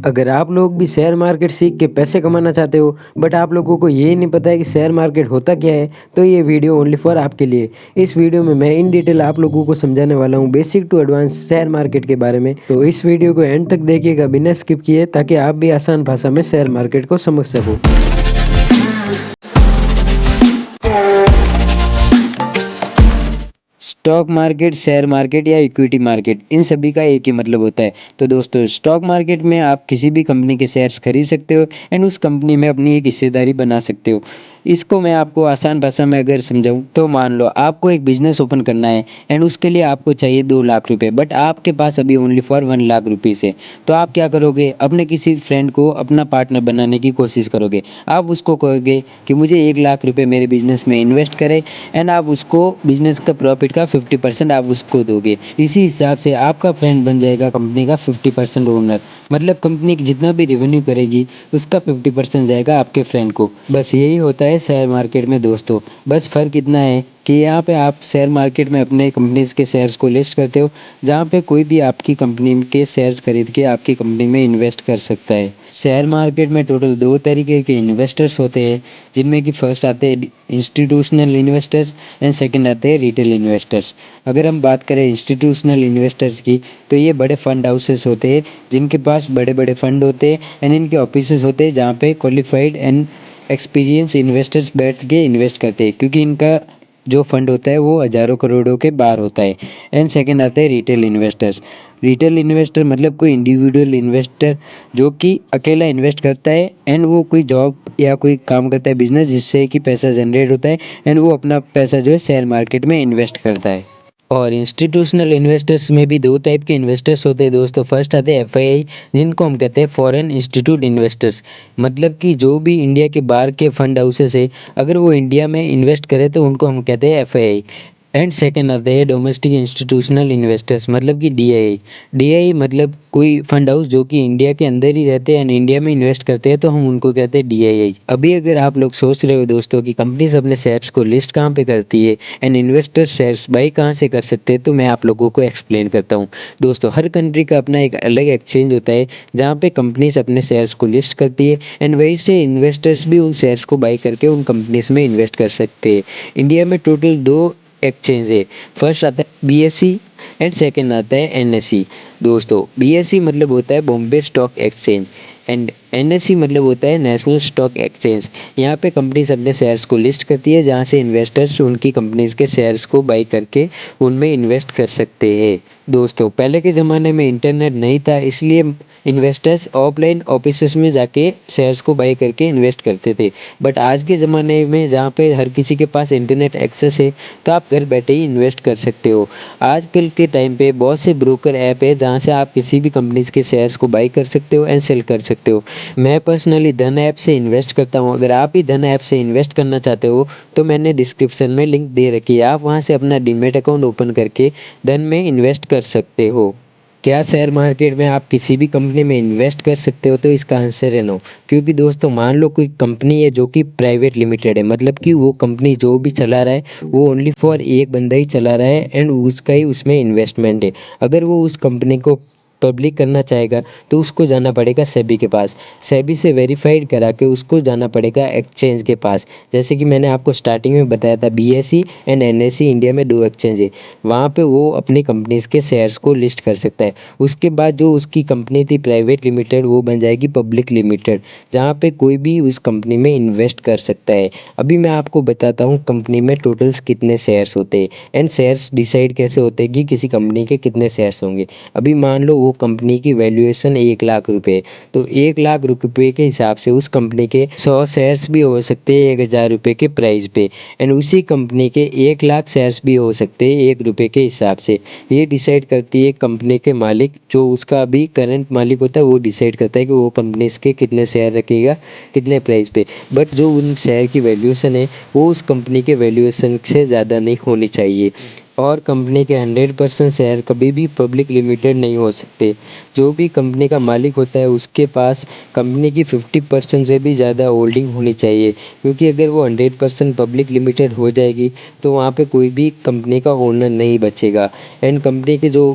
अगर आप लोग भी शेयर मार्केट सीख के पैसे कमाना चाहते हो बट आप लोगों को ये नहीं पता है कि शेयर मार्केट होता क्या है, तो ये वीडियो ओनली फॉर आपके लिए। इस वीडियो में मैं इन डिटेल आप लोगों को समझाने वाला हूँ basic to advance share market के बारे में। तो इस वीडियो को एंड तक देखिएगा बिना स्किप किए, ताकि आप भी आसान भाषा में शेयर मार्केट को समझ सको। स्टॉक मार्केट, शेयर मार्केट या इक्विटी मार्केट, इन सभी का एक ही मतलब होता है। तो दोस्तों, स्टॉक मार्केट में आप किसी भी कंपनी के शेयर्स खरीद सकते हो एंड उस कंपनी में अपनी एक हिस्सेदारी बना सकते हो। इसको मैं आपको आसान भाषा में अगर समझाऊं तो मान लो आपको एक बिजनेस ओपन करना है एंड उसके लिए आपको चाहिए 2 लाख रुपए, बट आपके पास अभी ओनली फॉर 1 लाख रुपीज़ है। तो आप क्या करोगे, अपने किसी फ्रेंड को अपना पार्टनर बनाने की कोशिश करोगे। आप उसको कहोगे कि मुझे 1 लाख रुपए मेरे बिजनेस में इन्वेस्ट करे एंड आप उसको बिजनेस का प्रॉफिट का 50% आप उसको दोगे। इसी हिसाब से आपका फ्रेंड बन जाएगा कंपनी का 50% ओनर। मतलब कंपनी जितना भी रेवेन्यू करेगी उसका 50% जाएगा आपके फ्रेंड को। बस यही होता है शेयर मार्केट में दोस्तों। बस फ़र्क इतना है कि यहाँ पे आप शेयर मार्केट में अपने कंपनीज़ के शेयर्स को लिस्ट करते हो, जहाँ पे कोई भी आपकी कंपनी के शेयर्स खरीद के आपकी कंपनी में इन्वेस्ट कर सकता है। शेयर मार्केट में टोटल 2 तरीके के इन्वेस्टर्स होते हैं, जिनमें कि फर्स्ट आते हैं इंस्टीट्यूशनल इन्वेस्टर्स एंड सेकंड आते हैं रिटेल इन्वेस्टर्स। अगर हम बात करें इंस्टीट्यूशनल इन्वेस्टर्स की, तो ये बड़े फंड हाउसेस होते हैं जिनके पास बड़े बड़े फंड होते हैं एंड इनके ऑफिसेस होते हैं, जहाँ पे क्वालिफाइड एंड एक्सपीरियंस इन्वेस्टर्स बैठ के इन्वेस्ट करते हैं, क्योंकि इनका जो फंड होता है वो हज़ारों करोड़ों के बाहर होता है। एंड सेकंड आते हैं रिटेल इन्वेस्टर्स। रिटेल इन्वेस्टर मतलब कोई इंडिविजुअल इन्वेस्टर जो कि अकेला इन्वेस्ट करता है एंड वो कोई जॉब या कोई काम करता है बिजनेस, जिससे कि पैसा जनरेट होता है एंड वो अपना पैसा जो है शेयर मार्केट में इन्वेस्ट करता है। और इंस्टीट्यूशनल इन्वेस्टर्स में भी 2 टाइप के इन्वेस्टर्स होते हैं दोस्तों। फर्स्ट आते हैं एफआईआई, जिनको हम कहते हैं फॉरेन इंस्टीट्यूट इन्वेस्टर्स। मतलब कि जो भी इंडिया के बाहर के फंड हाउसेस है, अगर वो इंडिया में इन्वेस्ट करे तो उनको हम कहते हैं एफआईआई। एंड सेकंड आते हैं डोमेस्टिक इंस्टीट्यूशनल इन्वेस्टर्स, मतलब कि डीआईआई। डीआईआई मतलब कोई फंड हाउस जो कि इंडिया के अंदर ही रहते हैं एंड इंडिया में इन्वेस्ट करते हैं, तो हम उनको कहते हैं डीआईआई। अभी अगर आप लोग सोच रहे हो दोस्तों कि कंपनीज अपने शेयर्स को लिस्ट कहाँ पे करती है एंड इन्वेस्टर शेयर्स बाई कहाँ से कर सकते हैं, तो मैं आप लोगों को एक्सप्लेन करता हूँ। दोस्तों, हर कंट्री का अपना एक अलग एक्सचेंज होता है जहाँ पे कंपनीज अपने शेयर्स को लिस्ट करती है एंड वहीं से इन्वेस्टर्स भी उन शेयर्स को बाई करके उन कंपनीज में इन्वेस्ट कर सकते हैं। इंडिया में टोटल 2 एक्सचेंज है। फर्स्ट आता है बीएसई एंड सेकंड आता है एनएसई। दोस्तों, बीएसई मतलब होता है Bombay stock exchange and NSE मतलब होता है नेशनल स्टॉक एक्सचेंज। यहाँ पे कंपनीज अपने शेयर्स को लिस्ट करती है, जहाँ से इन्वेस्टर्स उनकी कंपनीज के शेयर्स को बाई करके उनमें इन्वेस्ट कर सकते हैं। दोस्तों, पहले के ज़माने में इंटरनेट नहीं था, इसलिए इन्वेस्टर्स ऑफलाइन ऑफिसेस में जाके शेयर्स को बाई करके इन्वेस्ट करते थे। बट आज के ज़माने में जहाँ पे हर किसी के पास इंटरनेट एक्सेस है, तो आप घर बैठे ही इन्वेस्ट कर सकते हो। आजकल के टाइम पे बहुत से ब्रोकर ऐप है जहाँ से आप किसी भी कंपनीज के शेयर्स को बाई कर सकते हो एंड सेल कर सकते हो। मैं पर्सनली धन ऐप से इन्वेस्ट करता हूँ। अगर आप भी धन ऐप से इन्वेस्ट करना चाहते हो तो मैंने डिस्क्रिप्शन में लिंक दे रखी है, आप वहाँ से अपना डीमैट अकाउंट ओपन करके धन में इन्वेस्ट कर सकते हो। क्या शेयर मार्केट में आप किसी भी कंपनी में इन्वेस्ट कर सकते हो, तो इसका आंसर है नो। क्योंकि दोस्तों, मान लो कोई कंपनी है जो कि प्राइवेट लिमिटेड है, मतलब कि वो कंपनी जो भी चला रहा है वो ओनली फॉर एक बंदा ही चला रहा है एंड उसका ही उसमें इन्वेस्टमेंट है। अगर वो उस कंपनी को पब्लिक करना चाहेगा तो उसको जाना पड़ेगा सेबी के पास। सेबी से वेरीफाइड करा के उसको जाना पड़ेगा एक्सचेंज के पास। जैसे कि मैंने आपको स्टार्टिंग में बताया था, बीएसई एंड एनएसई इंडिया में 2 एक्सचेंज है। वहाँ पे वो अपनी कंपनीज के शेयर्स को लिस्ट कर सकता है। उसके बाद जो उसकी कंपनी थी प्राइवेट लिमिटेड, वो बन जाएगी पब्लिक लिमिटेड, जहाँ पे कोई भी उस कंपनी में इन्वेस्ट कर सकता है। अभी मैं आपको बताता हूँ कंपनी में टोटल्स कितने शेयर्स होते हैं एंड शेयर्स डिसाइड कैसे होते हैं कि किसी कंपनी के कितने शेयर्स होंगे। अभी मान लो वो कंपनी की वैल्यूएशन 1 लाख रुपए, तो 1 लाख रुपए के हिसाब से उस कंपनी के 100 शेयर्स भी हो सकते हैं 1,000 रुपये के प्राइस पे एंड उसी कंपनी के 1 लाख शेयर्स भी हो सकते हैं 1 रुपये के हिसाब से। ये डिसाइड करती है कंपनी के मालिक, जो उसका अभी करंट मालिक होता है, वो डिसाइड करता है कि वो कंपनी के कितने शेयर रखेगा कितने प्राइस पे। बट जो उन शेयर की वैल्यूएशन है वो उस कंपनी के वैल्यूएशन से ज़्यादा नहीं होनी चाहिए। और कंपनी के 100% शेयर कभी भी पब्लिक लिमिटेड नहीं हो सकते। जो भी कंपनी का मालिक होता है उसके पास कंपनी की 50% से भी ज़्यादा होल्डिंग होनी चाहिए, क्योंकि अगर वो 100% पब्लिक लिमिटेड हो जाएगी तो वहाँ पे कोई भी कंपनी का ओनर नहीं बचेगा एंड कंपनी के जो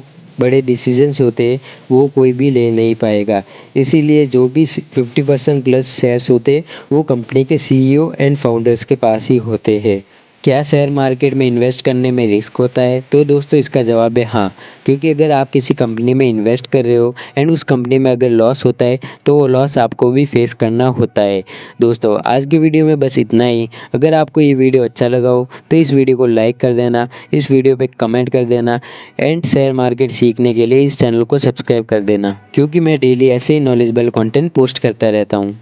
बड़े डिसीजंस होते हैं वो कोई भी ले नहीं पाएगा। इसीलिए जो भी 50% प्लस शेयर्स होते हैं वो कंपनी के सीईओ एंड फाउंडर्स के पास ही होते हैं। क्या शेयर मार्केट में इन्वेस्ट करने में रिस्क होता है? तो दोस्तों इसका जवाब है हाँ, क्योंकि अगर आप किसी कंपनी में इन्वेस्ट कर रहे हो एंड उस कंपनी में अगर लॉस होता है तो वो लॉस आपको भी फेस करना होता है। दोस्तों आज की वीडियो में बस इतना ही। अगर आपको ये वीडियो अच्छा लगा हो तो इस वीडियो को लाइक कर देना, इस वीडियो पे कमेंट कर देना एंड शेयर मार्केट सीखने के लिए इस चैनल को सब्सक्राइब कर देना, क्योंकि मैं डेली ऐसे ही नॉलेजेबल कंटेंट पोस्ट करता रहता हूँ।